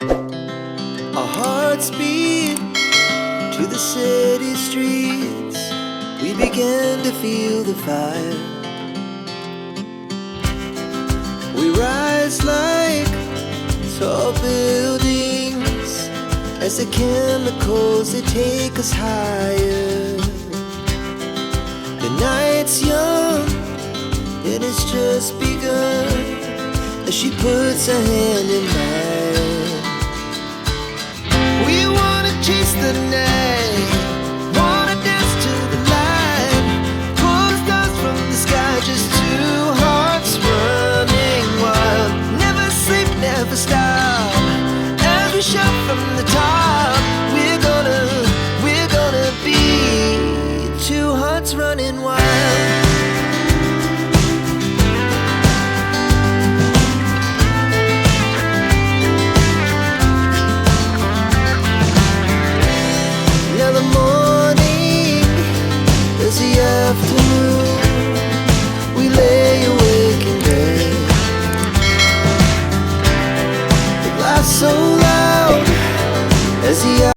Our hearts beat to the city streets. We began to feel the fire. We rise like tall buildings as the chemicals, they take us higher. The night's young and it's just begun as she puts her hand in mine. We wanna chase the night, wanna dance to the light, pull stars from the sky, just two hearts running wild. Never sleep, never stop, as we shout from the top. We're gonna be two hearts running wild. The afternoon, we lay awake in bed. It laughs so loud as the